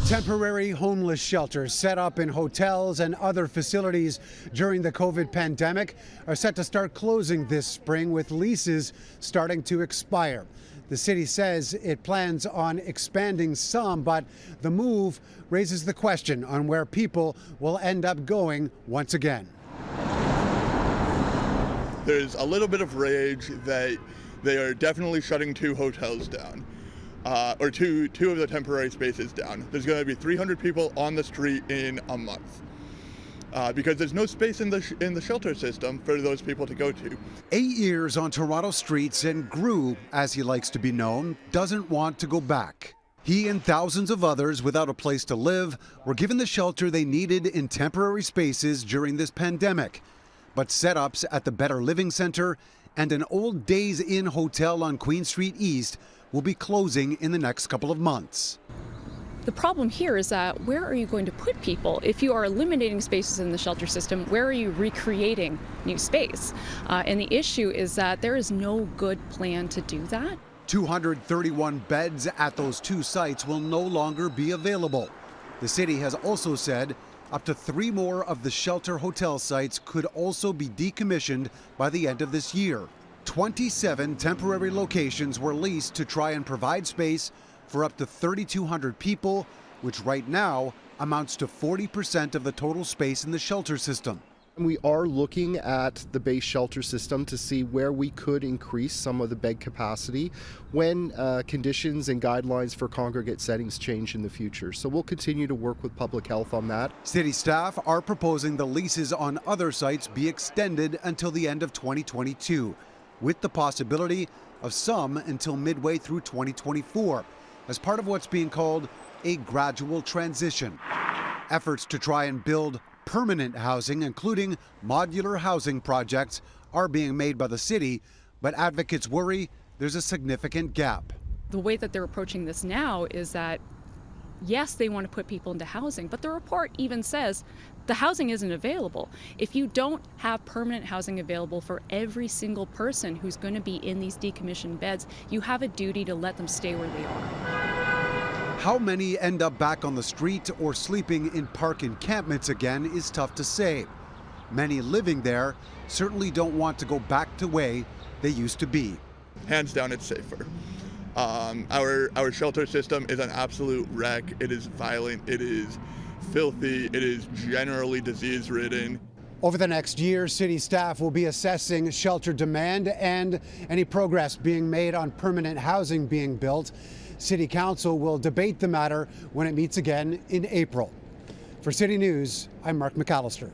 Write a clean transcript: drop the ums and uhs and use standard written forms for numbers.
Temporary homeless shelters set up in hotels and other facilities during the COVID pandemic are set to start closing this spring, with leases starting to expire. The city says it plans on expanding some, but the move raises the question on where people will end up going once again. There's a little bit of rage that they are definitely shutting 2 hotels down. Or two of the temporary spaces down. There's going to be 300 people on the street in a month because there's no space in the shelter system for those people to go to. 8 years on Toronto streets, and Gru, as he likes to be known, doesn't want to go back. He and thousands of others without a place to live were given the shelter they needed in temporary spaces during this pandemic. But setups at the Better Living Centre and an old Days Inn hotel on Queen Street East will be closing in the next couple of months. The problem here is that where are you going to put people? If you are eliminating spaces in the shelter system, where are you recreating new space? And the issue is that there is no good plan to do that. 231 beds at those 2 sites will no longer be available. The city has also said up to 3 more of the shelter hotel sites could also be decommissioned by the end of this year. 27 temporary locations were leased to try and provide space for up to 3,200 people, which right now amounts to 40% of the total space in the shelter system. We are looking at the base shelter system to see where we could increase some of the bed capacity when conditions and guidelines for congregate settings change in the future. So we'll continue to work with public health on that. City staff are proposing the leases on other sites be extended until the end of 2022. With the possibility of some until midway through 2024, as part of what's being called a gradual transition. Efforts to try and build permanent housing, including modular housing projects, are being made by the city, but advocates worry there's a significant gap. The way that they're approaching this now is that, yes, they want to put people into housing, but the report even says the housing isn't available. If you don't have permanent housing available for every single person who's going to be in these decommissioned beds, you have a duty to let them stay where they are. How many end up back on the street or sleeping in park encampments again is tough to say. Many living there certainly don't want to go back to the way they used to be. Hands down, it's safer. Our shelter system is an absolute wreck. It is violent. It is filthy. It is generally disease-ridden. Over the next year, city staff will be assessing shelter demand and any progress being made on permanent housing being built. City Council will debate the matter when it meets again in April. For City News, I'm Mark McAllister.